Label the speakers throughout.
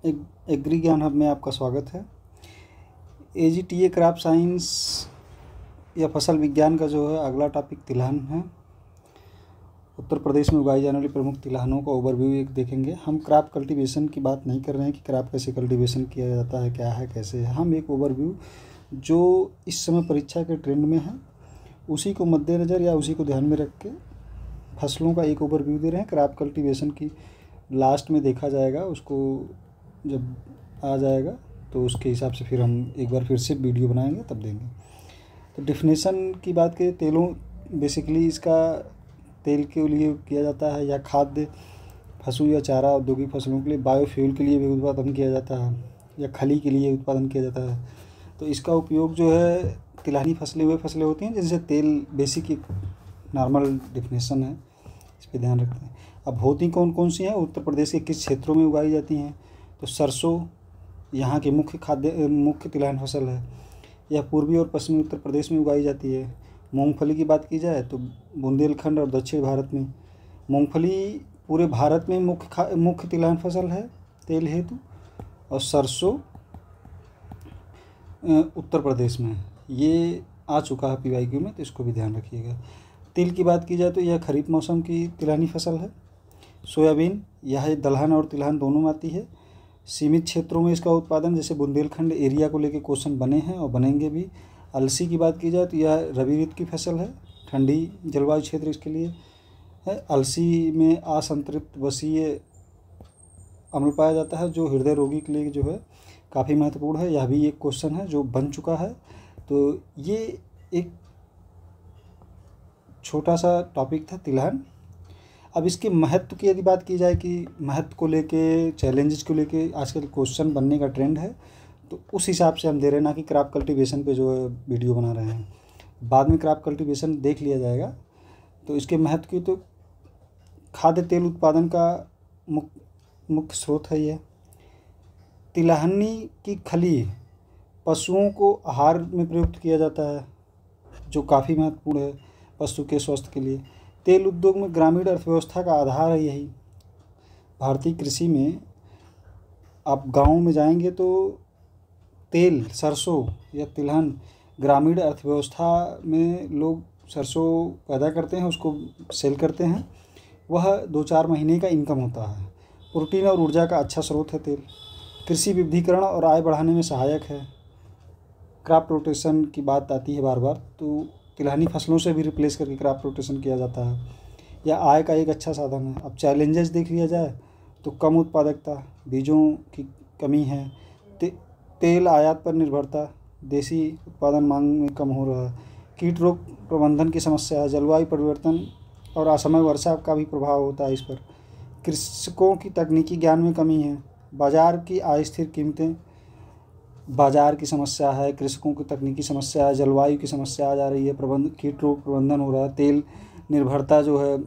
Speaker 1: Agree ज्ञान hub में आपका स्वागत है। एजीटीए क्रॉप साइंस या फसल विज्ञान का जो है अगला टॉपिक तिलहन है। उत्तर प्रदेश में उगाई जाने वाली प्रमुख तिलहनों का ओवरव्यू एक देखेंगे। हम क्रॉप कल्टीवेशन की बात नहीं कर रहे हैं कि क्रॉप कैसे कल्टीवेशन किया जाता है, क्या है, कैसे है। हम एक ओवरव्यू जो इस समय परीक्षा के ट्रेंड में है उसी को मद्देनज़र या उसी को ध्यान में रख के फसलों का एक ओवरव्यू दे रहे हैं। क्रॉप कल्टीवेशन की लास्ट में देखा जाएगा, उसको जब आ जाएगा तो उसके हिसाब से फिर हम एक बार फिर से वीडियो बनाएंगे, तब देंगे। तो डिफिनेशन की बात करें, तेलों बेसिकली इसका तेल के लिए किया जाता है या खाद्य पशु या चारा औद्योगिक फसलों के लिए, बायोफ्यूल के लिए भी उत्पादन किया जाता है या खली के लिए उत्पादन किया जाता है। तो इसका उपयोग जो है तिलहनी फसलें वे फसलें होती हैं जिनसे तेल बेसिक एक नॉर्मल डिफिनेशन है, इस पर ध्यान रखते हैं। अब होती कौन कौन सी हैं, उत्तर प्रदेश के किस क्षेत्रों में उगाई जाती हैं। तो सरसों यहाँ की मुख्य तिलहन फसल है। यह पूर्वी और पश्चिमी उत्तर प्रदेश में उगाई जाती है। मूंगफली की बात की जाए तो बुंदेलखंड और दक्षिण भारत में। मूंगफली पूरे भारत में मुख्य तिलहन फसल है तेल हेतु, और सरसों उत्तर प्रदेश में ये आ चुका है PYQ में, तो इसको भी ध्यान रखिएगा। तिल की बात की जाए तो यह खरीफ मौसम की तिलहनी फसल है। सोयाबीन यह दलहन और तिलहन दोनों में आती है। सीमित क्षेत्रों में इसका उत्पादन, जैसे बुंदेलखंड एरिया को लेकर क्वेश्चन बने हैं और बनेंगे भी। अलसी की बात की जाए तो यह रबी ऋतु की फसल है, ठंडी जलवायु क्षेत्र इसके लिए है। अलसी में असंतृप्त वसीय अम्ल पाया जाता है जो हृदय रोगी के लिए जो है काफ़ी महत्वपूर्ण है। यह भी एक क्वेश्चन है जो बन चुका है। तो ये एक छोटा सा टॉपिक था तिलहन। अब इसके महत्व की यदि बात की जाए कि महत्व को लेके, चैलेंजेस को लेके आजकल क्वेश्चन बनने का ट्रेंड है, तो उस हिसाब से हम दे रहे हैं, ना कि क्रॉप कल्टीवेशन पे जो है वीडियो बना रहे हैं। बाद में क्रॉप कल्टीवेशन देख लिया जाएगा। तो इसके महत्व की, तो खाद्य तेल उत्पादन का मुख्य स्रोत है ये। तिलहनी की खली पशुओं को आहार में प्रयुक्त किया जाता है, जो काफ़ी महत्वपूर्ण है पशु के स्वास्थ्य के लिए। तेल उद्योग में ग्रामीण अर्थव्यवस्था का आधार है यही। भारतीय कृषि में आप गाँव में जाएंगे तो तेल, सरसों या तिलहन ग्रामीण अर्थव्यवस्था में लोग सरसों पैदा करते हैं, उसको सेल करते हैं, वह 2-4 महीने का इनकम होता है। प्रोटीन और ऊर्जा का अच्छा स्रोत है तेल। कृषि विविधीकरण और आय बढ़ाने में सहायक है। क्रॉप रोटेशन की बात आती है बार बार, तो तिलहनी फसलों से भी रिप्लेस करके क्रॉप रोटेशन किया जाता है। यह आय का एक अच्छा साधन है। अब चैलेंजेस देख लिया जाए तो कम उत्पादकता, बीजों की कमी है, तेल आयात पर निर्भरता, देसी उत्पादन मांग में कम हो रहा है, कीट रोग प्रबंधन की समस्या है, जलवायु परिवर्तन और असमय वर्षा का भी प्रभाव होता है इस पर। कृषकों की तकनीकी ज्ञान में कमी है। बाजार की अस्थिर कीमतें, बाजार की समस्या है, कृषकों की तकनीकी समस्या है, जलवायु की समस्या आ जा रही है, कीट रोग प्रबंधन हो रहा है, तेल निर्भरता जो है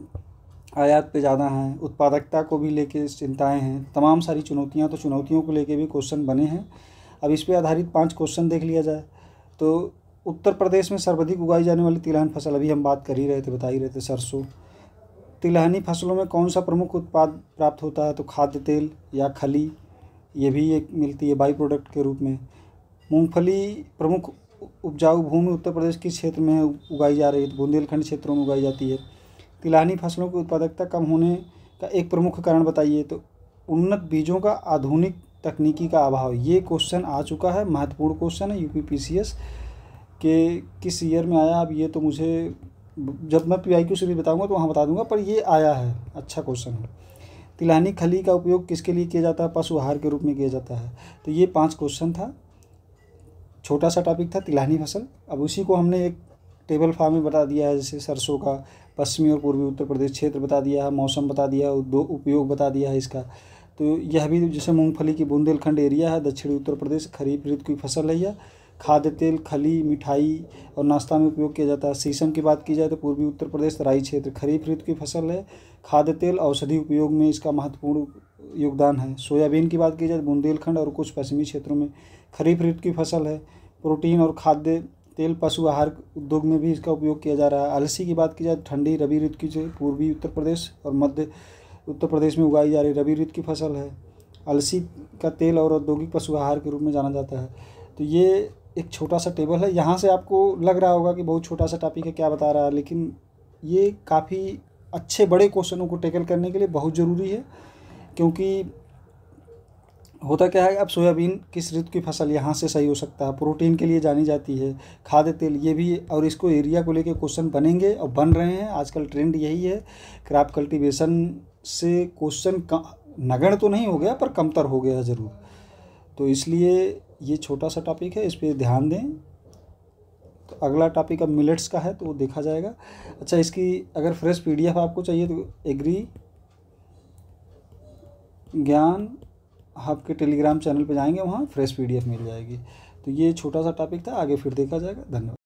Speaker 1: आयात पे ज़्यादा है, उत्पादकता को भी लेके चिंताएं हैं, तमाम सारी चुनौतियां। तो चुनौतियों को लेके भी क्वेश्चन बने हैं। अब इस पे आधारित 5 क्वेश्चन देख लिया जाए तो उत्तर प्रदेश में सर्वाधिक उगाई जाने वाली तिलहन फसल, अभी हम बात कर ही रहे थे, बता ही रहे थे, सरसों। तिलहनी फसलों में कौन सा प्रमुख उत्पाद प्राप्त होता है, तो खाद्य तेल या खली, ये भी एक मिलती है बाई प्रोडक्ट के रूप में। मूंगफली प्रमुख उपजाऊ भूमि उत्तर प्रदेश किस क्षेत्र में उगाई जा रही है, तो बुंदेलखंड क्षेत्रों में उगाई जाती है। तिलहनी फसलों की उत्पादकता कम होने का एक प्रमुख कारण बताइए, तो उन्नत बीजों का आधुनिक तकनीकी का अभाव। ये क्वेश्चन आ चुका है, महत्वपूर्ण क्वेश्चन है। UPPCS के किस ईयर में आया, अब ये तो मुझे, जब मैं PYQ सीरीज बताऊंगा तो वहाँ बता दूंगा, पर ये आया है, अच्छा क्वेश्चन है। तिलहनी खली का उपयोग किसके लिए किया जाता है, पशु आहार के रूप में किया जाता है। तो ये 5 क्वेश्चन था, छोटा सा टॉपिक था तिलहनी फसल। अब उसी को हमने एक टेबल फॉर्म में बता दिया है, जैसे सरसों का पश्चिमी और पूर्वी उत्तर प्रदेश क्षेत्र बता दिया है, मौसम बता दिया है, दो उपयोग बता दिया है इसका। तो यह भी, जैसे मूंगफली की बुंदेलखंड एरिया है, दक्षिणी उत्तर प्रदेश, खरीफ ऋतु की फसल है यह। खाद्य तेल, खली, मिठाई और नाश्ता में उपयोग किया जाता है। शीशम की बात की जाए तो पूर्वी उत्तर प्रदेश, तराई क्षेत्र, खरीफ ऋतु की फसल है। खाद्य तेल औषधि उपयोग में इसका महत्वपूर्ण योगदान है। सोयाबीन की बात की जाए तो बुंदेलखंड और कुछ पश्चिमी क्षेत्रों में खरीफ ऋतु की फसल है। प्रोटीन और खाद्य तेल पशु आहार उद्योग में भी इसका उपयोग किया जा रहा है। अलसी की बात की जाए तो ठंडी रबी ऋतु की पूर्वी उत्तर प्रदेश और मध्य उत्तर प्रदेश में उगाई जा रही रबी ऋतु की फसल है। अलसी का तेल और औद्योगिक पशु आहार के रूप में जाना जाता है। तो ये एक छोटा सा टेबल है। यहाँ से आपको लग रहा होगा कि बहुत छोटा सा टॉपिक है, क्या बता रहा है, लेकिन ये काफ़ी अच्छे बड़े क्वेश्चनों को टैकल करने के लिए बहुत ज़रूरी है। क्योंकि होता क्या है, अब सोयाबीन किस ऋतु की फसल यहाँ से सही हो सकता है, प्रोटीन के लिए जानी जाती है, खाद्य तेल ये भी, और इसको एरिया को लेके क्वेश्चन बनेंगे और बन रहे हैं। आजकल ट्रेंड यही है। क्रॉप कल्टीवेशन से क्वेश्चन नगण्य तो नहीं हो गया पर कमतर हो गया ज़रूर। तो इसलिए ये छोटा सा टॉपिक है, इस पर ध्यान दें। तो अगला टॉपिक अब मिलेट्स का है तो वो देखा जाएगा। अच्छा, इसकी अगर फ्रेश पीडीएफ आपको चाहिए तो एग्री ज्ञान आपके टेलीग्राम चैनल पे जाएंगे, वहाँ फ्रेश पीडीएफ मिल जाएगी। तो ये छोटा सा टॉपिक था, आगे फिर देखा जाएगा। धन्यवाद।